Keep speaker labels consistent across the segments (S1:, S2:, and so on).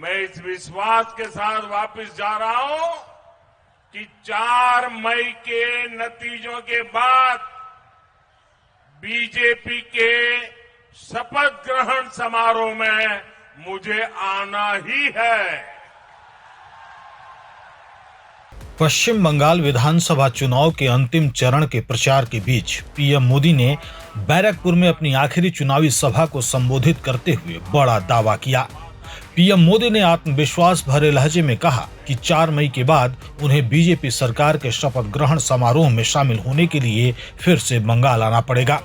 S1: मैं इस विश्वास के साथ वापस जा रहा हूं कि 4 मई के नतीजों के बाद बीजेपी के शपथ ग्रहण समारोह में मुझे आना ही है।
S2: पश्चिम बंगाल विधानसभा चुनाव के अंतिम चरण के प्रचार के बीच पीएम मोदी ने बैरकपुर में अपनी आखिरी चुनावी सभा को संबोधित करते हुए बड़ा दावा किया। पीएम मोदी ने आत्मविश्वास भरे लहजे में कहा कि 4 मई के बाद उन्हें बीजेपी सरकार के शपथ ग्रहण समारोह में शामिल होने के लिए फिर से बंगाल आना पड़ेगा।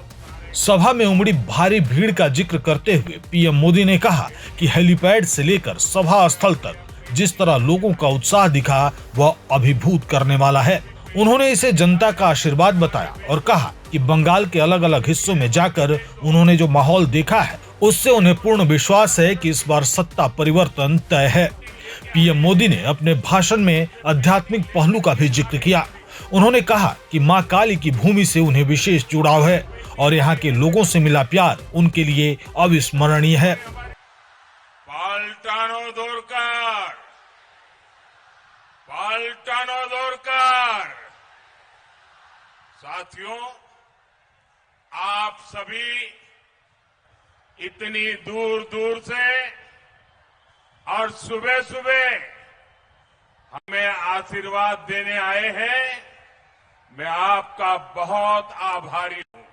S2: सभा में उमड़ी भारी भीड़ का जिक्र करते हुए पीएम मोदी ने कहा कि हेलीपैड से लेकर सभा स्थल तक जिस तरह लोगों का उत्साह दिखा वह अभिभूत करने वाला है। उन्होंने इसे जनता का आशीर्वाद बताया और कहा कि बंगाल के अलग अलग हिस्सों में जाकर उन्होंने जो माहौल देखा है उससे उन्हें पूर्ण विश्वास है कि इस बार सत्ता परिवर्तन तय है। पीएम मोदी ने अपने भाषण में आध्यात्मिक पहलू का भी जिक्र किया। उन्होंने कहा कि मां काली की भूमि से उन्हें विशेष जुड़ाव है और यहाँ के लोगों से मिला प्यार उनके लिए अविस्मरणीय है।
S1: पाल्टानो दोरकार। साथियों, आप सभी इतनी दूर दूर से और सुबह सुबह हमें आशीर्वाद देने आए हैं। मैं आपका बहुत आभारी हूं।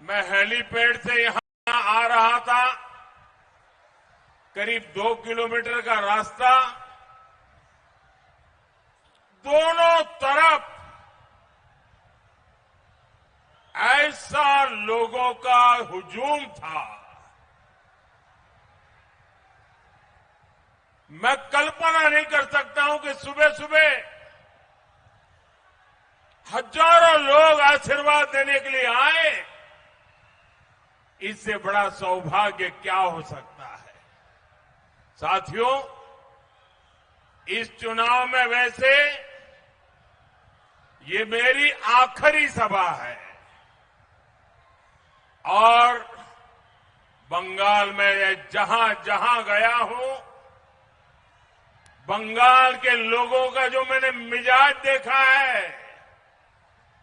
S1: मैं हेलीपैड से यहां आ रहा था। करीब 2 किलोमीटर का रास्ता, दोनों तरफ ऐसा लोगों का हुजूम था। मैं कल्पना नहीं कर सकता हूं कि सुबह सुबह हजारों लोग आशीर्वाद देने के लिए आए। इससे बड़ा सौभाग्य क्या हो सकता है। साथियों, इस चुनाव में वैसे ये मेरी आखिरी सभा है और बंगाल में जहां जहां गया हूं, बंगाल के लोगों का जो मैंने मिजाज देखा है,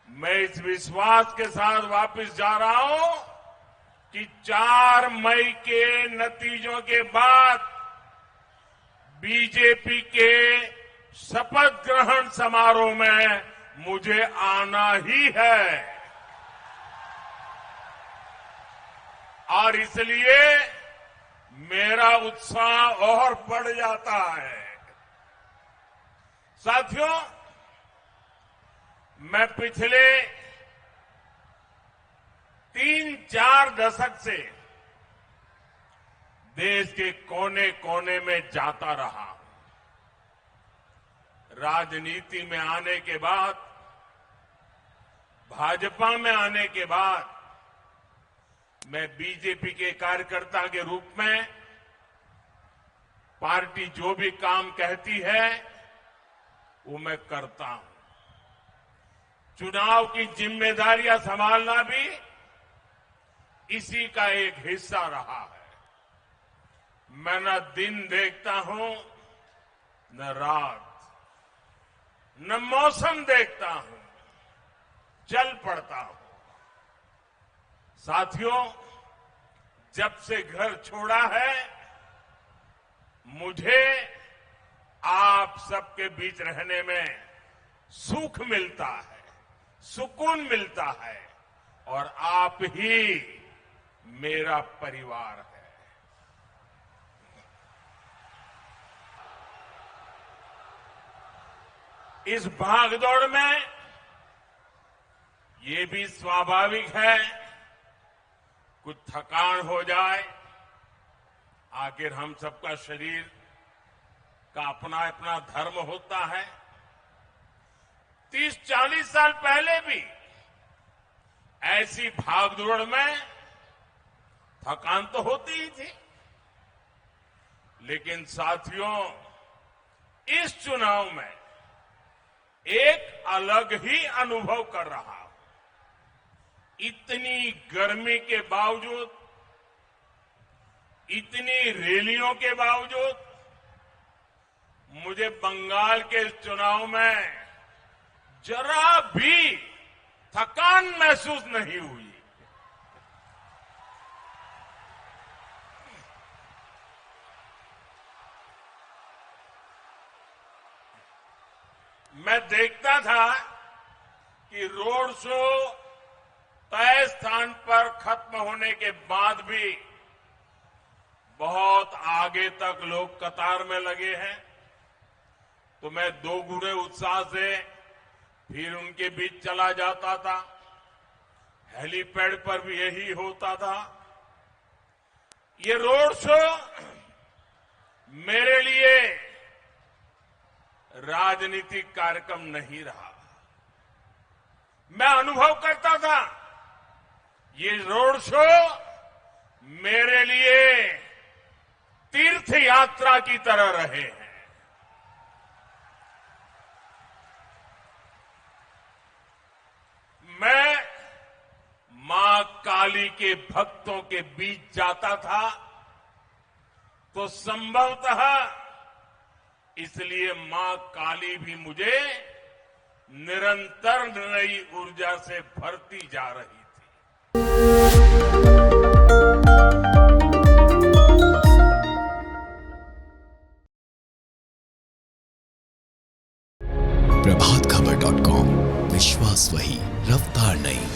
S1: मैं इस विश्वास के साथ वापस जा रहा हूं कि 4 मई के नतीजों के बाद बीजेपी के शपथ ग्रहण समारोह में मुझे आना ही है और इसलिए मेरा उत्साह और बढ़ जाता है। साथियों, मैं पिछले 3-4 दशक से देश के कोने कोने में जाता रहा। राजनीति में आने के बाद, भाजपा में आने के बाद मैं बीजेपी के कार्यकर्ता के रूप में पार्टी जो भी काम कहती है वो मैं करता हूं। चुनाव की जिम्मेदारियां संभालना भी इसी का एक हिस्सा रहा है। मैं न दिन देखता हूं न रात, न मौसम देखता हूं, चल पड़ता हूं। साथियों, जब से घर छोड़ा है मुझे आप सबके बीच रहने में सुख मिलता है, सुकून मिलता है और आप ही मेरा परिवार है। इस भागदौड़ में ये भी स्वाभाविक है कुछ थकान हो जाए। आखिर हम सबका शरीर का अपना अपना धर्म होता है। 30-40 साल पहले भी ऐसी भागदौड़ में थकान तो होती ही थी, लेकिन साथियों, इस चुनाव में एक अलग ही अनुभव कर रहा हूं। इतनी गर्मी के बावजूद इतनी रैलियों के बावजूद मुझे बंगाल के इस चुनाव में जरा भी थकान महसूस नहीं हुई। मैं देखता था कि रोड शो तय स्थान पर खत्म होने के बाद भी बहुत आगे तक लोग कतार में लगे हैं, तो मैं दोगुने उत्साह से फिर उनके बीच चला जाता था। हेलीपैड पर भी यही होता था। ये रोड शो मेरे लिए राजनीतिक कार्यक्रम नहीं रहा। मैं अनुभव करता था ये रोड शो मेरे लिए तीर्थ यात्रा की तरह रहे हैं। मैं मां काली के भक्तों के बीच जाता था तो संभवतः इसलिए मां काली भी मुझे निरंतर नई ऊर्जा से भरती जा रही थी।
S3: प्रभातखबर.com, विश्वास वही, रफ्तार नहीं।